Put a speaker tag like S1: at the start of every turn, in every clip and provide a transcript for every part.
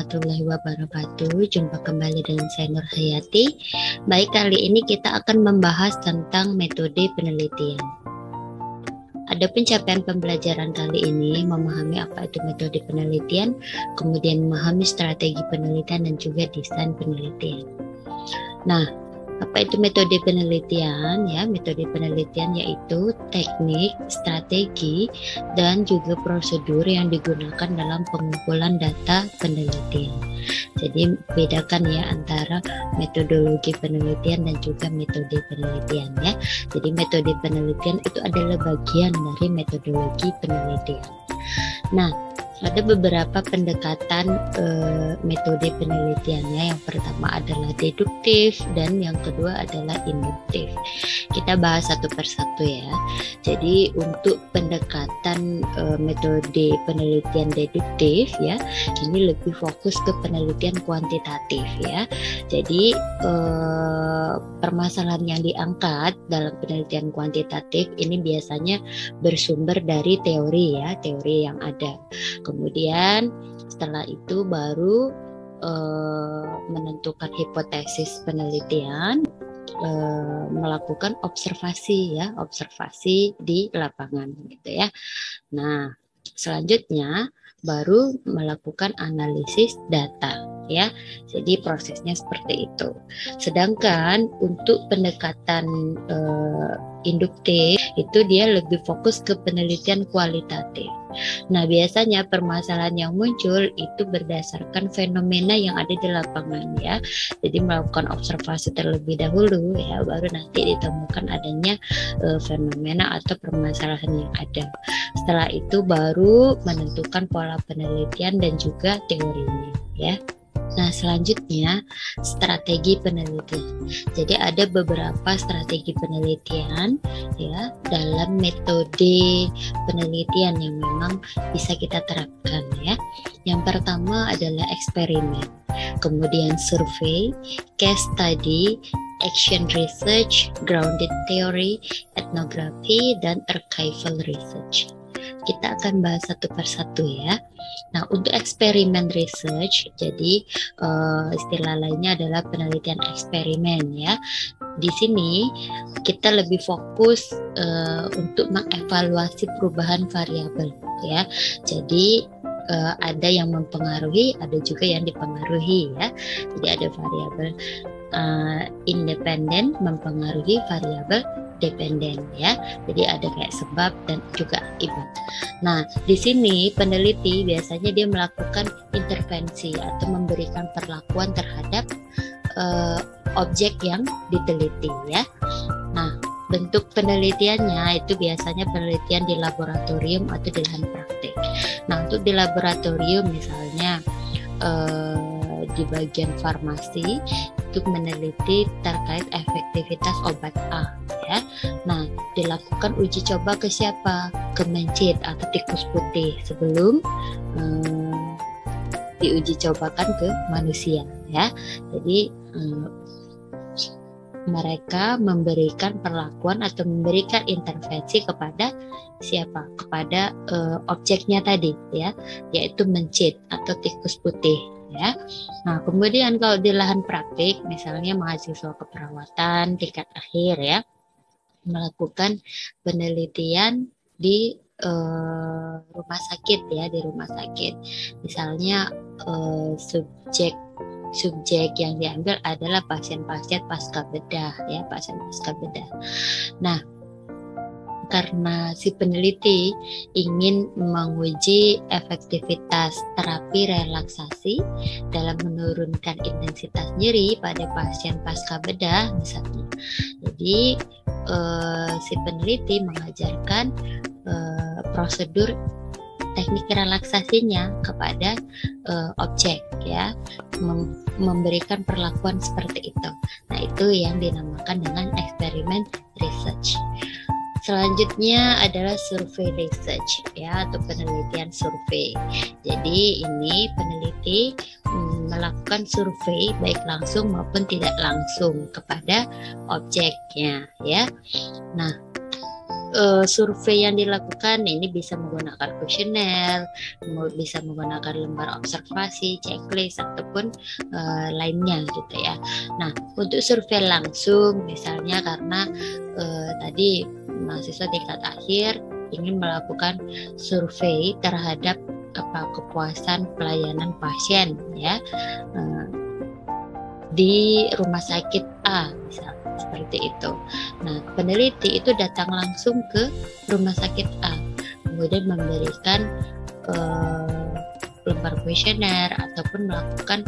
S1: warahmatullahi wabarakatuh. Jumpa kembali dengan saya Nur Hayati. Baik, kali ini kita akan membahas tentang metode penelitian. Ada pencapaian pembelajaran kali ini memahami apa itu metode penelitian, kemudian memahami strategi penelitian dan juga desain penelitian. Nah, apa itu metode penelitian? Ya, metode penelitian yaitu teknik, strategi, dan juga prosedur yang digunakan dalam pengumpulan data penelitian. Jadi bedakan ya antara metodologi penelitian dan juga metode penelitian ya. Jadi metode penelitian itu adalah bagian dari metodologi penelitian. Nah, ada beberapa pendekatan metode penelitiannya. Yang pertama adalah deduktif dan yang kedua adalah induktif. Kita bahas satu persatu ya. Jadi untuk pendekatan metode penelitian deduktif ya, ini lebih fokus ke penelitian kuantitatif ya. Jadi permasalahan yang diangkat dalam penelitian kuantitatif ini biasanya bersumber dari teori ya, teori yang ada. Kemudian setelah itu baru menentukan hipotesis penelitian, melakukan observasi ya, observasi di lapangan gitu ya. Nah, selanjutnya baru melakukan analisis data ya. Jadi prosesnya seperti itu. Sedangkan untuk pendekatan induktif itu dia lebih fokus ke penelitian kualitatif. Nah, biasanya permasalahan yang muncul itu berdasarkan fenomena yang ada di lapangan ya. Jadi melakukan observasi terlebih dahulu ya, baru nanti ditemukan adanya fenomena atau permasalahan yang ada. Setelah itu baru menentukan pola penelitian dan juga teorinya ya. Nah, selanjutnya strategi penelitian. Jadi ada beberapa strategi penelitian ya dalam metode penelitian yang memang bisa kita terapkan ya. Yang pertama adalah eksperimen, kemudian survei, case study, action research, grounded theory, etnografi, dan archival research. Kita akan bahas satu persatu ya. Nah, untuk eksperimen research, jadi istilah lainnya adalah penelitian eksperimen ya. Di sini kita lebih fokus untuk mengevaluasi perubahan variabel ya. Jadi ada yang mempengaruhi, ada juga yang dipengaruhi ya. Jadi ada variabel independen mempengaruhi variabel dependen ya. Jadi ada kayak sebab dan juga akibat. Nah, di sini peneliti biasanya dia melakukan intervensi atau memberikan perlakuan terhadap objek yang diteliti ya. Nah, bentuk penelitiannya itu biasanya penelitian di laboratorium atau di lahan praktik. Nah, untuk di laboratorium misalnya di bagian farmasi untuk meneliti terkait efektivitas obat A ya. Nah, dilakukan uji coba ke siapa? Ke mencit atau tikus putih sebelum diuji cobakan ke manusia ya. Jadi mereka memberikan perlakuan atau memberikan intervensi kepada siapa? Kepada objeknya tadi ya, yaitu mencit atau tikus putih ya. Nah, kemudian kalau di lahan praktik misalnya mahasiswa keperawatan tingkat akhir ya, melakukan penelitian di rumah sakit ya, di rumah sakit. Misalnya subjek yang diambil adalah pasien-pasien pasca bedah ya, pasien pasca bedah. Nah, karena si peneliti ingin menguji efektivitas terapi relaksasi dalam menurunkan intensitas nyeri pada pasien pasca bedah misalnya. Jadi si peneliti mengajarkan prosedur teknik relaksasinya kepada objek ya, memberikan perlakuan seperti itu. Nah, itu yang dinamakan dengan eksperimen research. Selanjutnya adalah survei research ya, atau penelitian survei. Jadi ini peneliti melakukan survei baik langsung maupun tidak langsung kepada objeknya ya. Nah, survei yang dilakukan ini bisa menggunakan kuesioner, bisa menggunakan lembar observasi, checklist ataupun lainnya gitu ya. Nah, untuk survei langsung misalnya karena tadi mahasiswa tingkat akhir ingin melakukan survei terhadap kepuasan pelayanan pasien ya di rumah sakit A misalnya seperti itu. Nah, peneliti itu datang langsung ke rumah sakit A, kemudian memberikan lembar kuesioner ataupun melakukan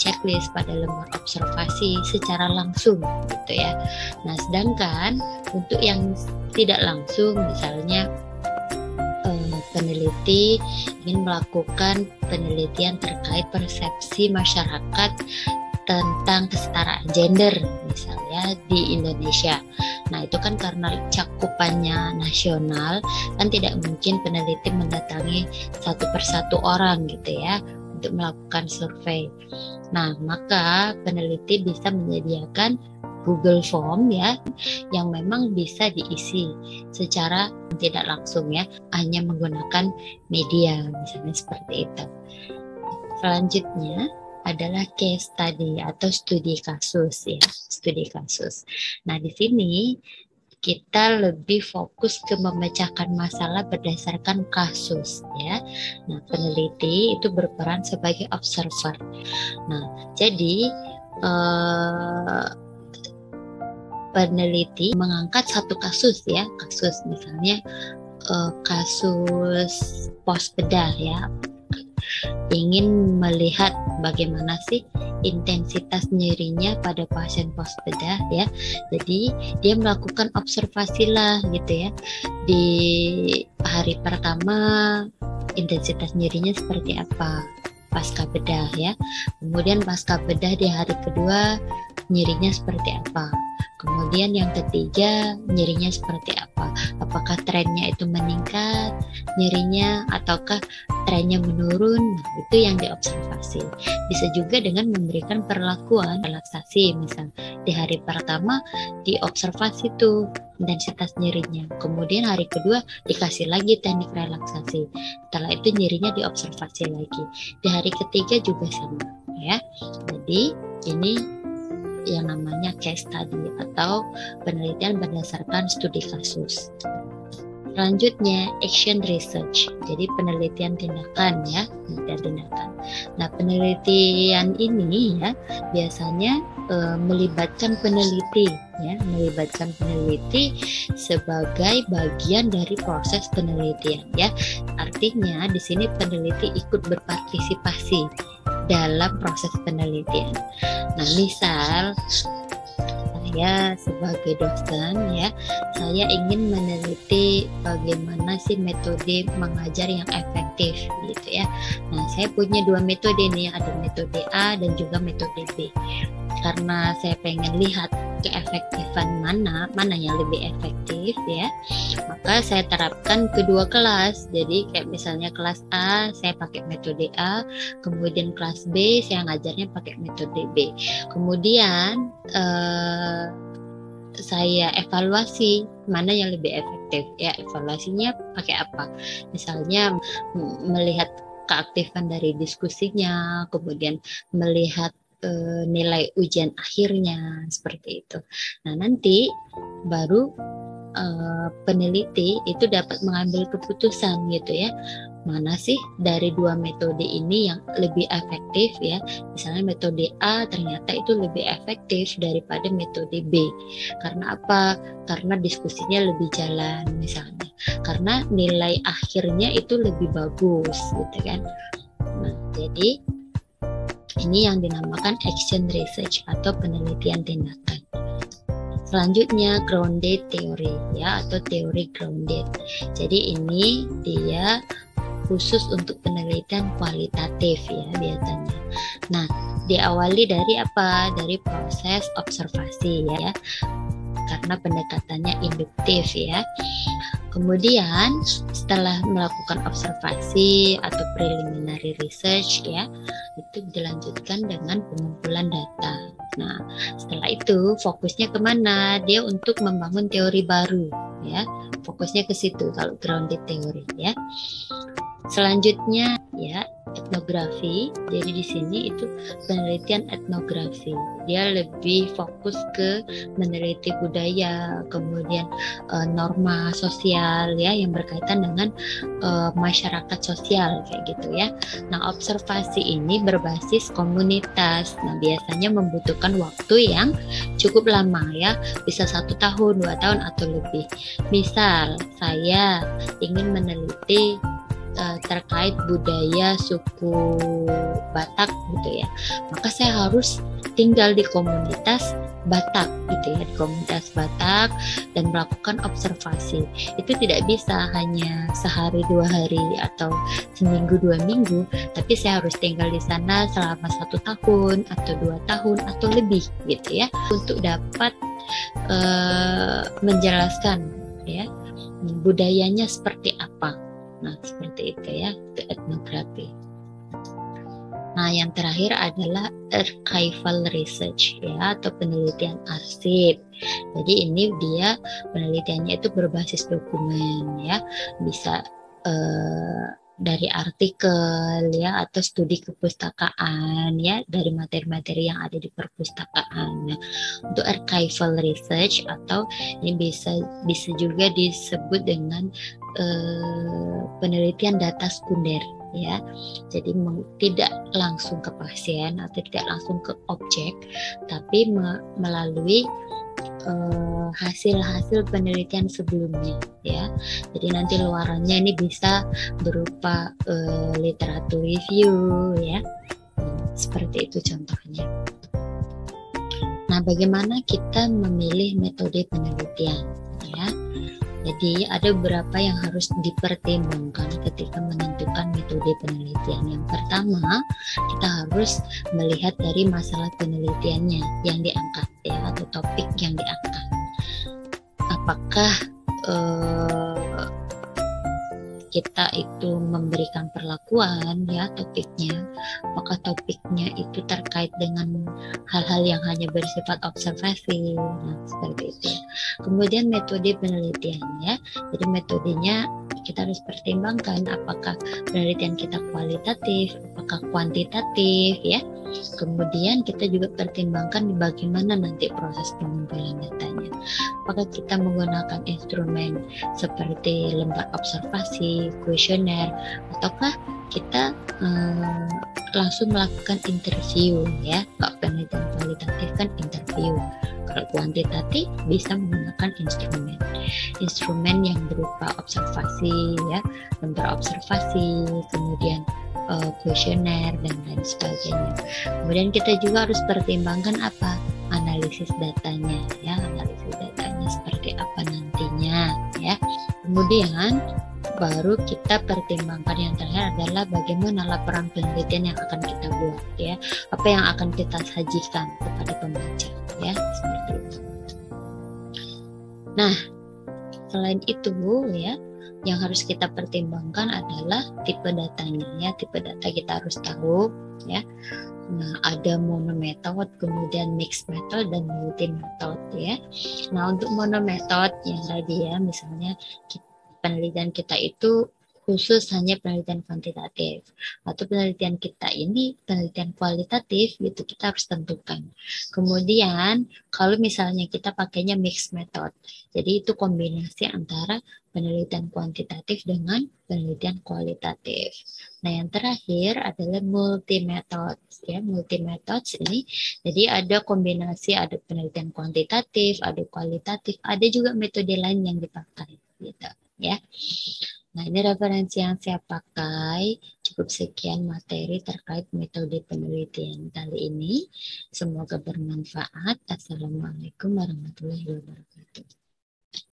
S1: checklist pada lembar observasi secara langsung gitu ya. Nah, sedangkan untuk yang tidak langsung misalnya peneliti ingin melakukan penelitian terkait persepsi masyarakat tentang kesetaraan gender misalnya di Indonesia. Nah, itu kan karena cakupannya nasional, kan tidak mungkin peneliti mendatangi satu persatu orang gitu ya untuk melakukan survei. Nah, maka peneliti bisa menyediakan Google Form ya yang memang bisa diisi secara tidak langsung ya, hanya menggunakan media misalnya seperti itu. Selanjutnya adalah case study atau studi kasus ya, studi kasus. Nah, di sini kita lebih fokus ke memecahkan masalah berdasarkan kasus ya. Nah, peneliti itu berperan sebagai observer. Nah, jadi peneliti mengangkat satu kasus ya, kasus misalnya kasus pos bedah ya, ingin melihat bagaimana sih intensitas nyerinya pada pasien pos bedah ya. Jadi dia melakukan observasi lah gitu ya. Di hari pertama intensitas nyerinya seperti apa pasca bedah ya. Kemudian pasca bedah di hari kedua nyerinya seperti apa. Kemudian yang ketiga nyerinya seperti apa? Apakah trennya itu meningkat nyerinya ataukah trennya menurun? Nah, itu yang diobservasi. Bisa juga dengan memberikan perlakuan relaksasi, misal di hari pertama diobservasi tuh intensitas nyerinya. Kemudian hari kedua dikasih lagi teknik relaksasi. Setelah itu nyerinya diobservasi lagi. Di hari ketiga juga sama ya. Jadi ini yang namanya case study atau penelitian berdasarkan studi kasus. Selanjutnya action research, jadi penelitian tindakan ya, penelitian tindakan. Nah, penelitian ini ya biasanya melibatkan peneliti ya, melibatkan peneliti sebagai bagian dari proses penelitian ya. Artinya di sini peneliti ikut berpartisipasi dalam proses penelitian. Nah, misal saya sebagai dosen ya, saya ingin meneliti bagaimana sih metode mengajar yang efektif gitu ya. Nah, saya punya dua metode nih, ada metode A dan juga metode B. Karena saya pengen lihat keefektifan mana yang lebih efektif ya, maka saya terapkan kedua kelas. Jadi kayak misalnya kelas A saya pakai metode A, kemudian kelas B saya ngajarnya pakai metode B. Kemudian saya evaluasi mana yang lebih efektif ya, evaluasinya pakai apa, misalnya melihat keaktifan dari diskusinya, kemudian melihat nilai ujian akhirnya seperti itu. Nah, nanti baru peneliti itu dapat mengambil keputusan gitu ya, mana sih dari dua metode ini yang lebih efektif ya. Misalnya metode A ternyata itu lebih efektif daripada metode B. Karena apa? Karena diskusinya lebih jalan misalnya, karena nilai akhirnya itu lebih bagus gitu kan. Nah, jadi ini yang dinamakan action research atau penelitian tindakan. Selanjutnya grounded theory ya, atau teori grounded. Jadi ini dia khusus untuk penelitian kualitatif ya biasanya. Nah, diawali dari apa? Dari proses observasi ya. Karena pendekatannya induktif ya. Kemudian setelah melakukan observasi atau preliminary research ya, itu dilanjutkan dengan pengumpulan data. Nah, setelah itu fokusnya kemana? Dia untuk membangun teori baru ya. Fokusnya ke situ kalau grounded teori ya. Selanjutnya ya, etnografi. Jadi di sini itu penelitian etnografi. Dia lebih fokus ke meneliti budaya, kemudian norma sosial ya yang berkaitan dengan masyarakat sosial kayak gitu ya. Nah, observasi ini berbasis komunitas. Nah, biasanya membutuhkan waktu yang cukup lama ya, bisa 1 tahun, 2 tahun atau lebih. Misal saya ingin meneliti terkait budaya suku Batak gitu ya, maka saya harus tinggal di komunitas Batak gitu ya, di komunitas Batak dan melakukan observasi. Itu tidak bisa hanya sehari 2 hari atau seminggu 2 minggu, tapi saya harus tinggal di sana selama 1 tahun atau 2 tahun atau lebih gitu ya, untuk dapat menjelaskan ya budayanya seperti apa. Nah, seperti itu ya, itu etnografi. Nah, yang terakhir adalah archival research ya, atau penelitian arsip. Jadi ini dia penelitiannya itu berbasis dokumen ya, bisa dari artikel ya, atau studi kepustakaan ya, dari materi-materi yang ada di perpustakaan. Nah, untuk archival research atau ini bisa juga disebut dengan penelitian data sekunder ya. Jadi tidak langsung ke pasien atau tidak langsung ke objek, tapi melalui hasil-hasil penelitian sebelumnya ya. Jadi nanti luarannya ini bisa berupa literatur review ya. Seperti itu contohnya. Nah, bagaimana kita memilih metode penelitian ya? Jadi ada beberapa yang harus dipertimbangkan ketika menentukan metode penelitian. Yang pertama, kita harus melihat dari masalah penelitiannya yang diangkat ya, atau topik yang diangkat. Apakah kita itu memberikan perlakuan ya topiknya, apakah topiknya itu terkait dengan hal-hal yang hanya bersifat observasi. Nah, seperti itu. Kemudian metode penelitian ya. Jadi metodenya kita harus pertimbangkan apakah penelitian kita kualitatif, apakah kuantitatif ya. Kemudian kita juga pertimbangkan bagaimana nanti proses pengumpulan datanya. Apakah kita menggunakan instrumen seperti lembar observasi, kuesioner, ataukah kita langsung melakukan interview ya. Kalau penelitian kualitatif kan interview. Kalau kuantitatif bisa menggunakan instrumen yang berupa observasi ya, lembar observasi, kemudian kuesioner dan lain sebagainya. Kemudian kita juga harus pertimbangkan apa? Analisis datanya ya, analisis datanya seperti apa nantinya ya. Kemudian baru kita pertimbangkan yang terakhir adalah bagaimana laporan penelitian yang akan kita buat ya, apa yang akan kita sajikan kepada pembaca ya, seperti itu. Nah, selain itu ya, yang harus kita pertimbangkan adalah tipe datanya ya. Tipe data kita harus tahu ya. Nah, ada monometode, kemudian mixed method dan multi method ya. Nah, untuk monometode yang tadi ya, misalnya penelitian kita itu khusus hanya penelitian kuantitatif, atau penelitian kita ini penelitian kualitatif gitu, kita harus tentukan. Kemudian kalau misalnya kita pakainya mixed method, jadi itu kombinasi antara penelitian kuantitatif dengan penelitian kualitatif. Nah, yang terakhir adalah multi method ya. Multi methods ini jadi ada kombinasi, ada penelitian kuantitatif, ada kualitatif, ada juga metode lain yang dipakai gitu ya. Nah, ini referensi yang saya pakai. Cukup sekian materi terkait metode penelitian kali ini. Semoga bermanfaat. Assalamualaikum warahmatullahi wabarakatuh.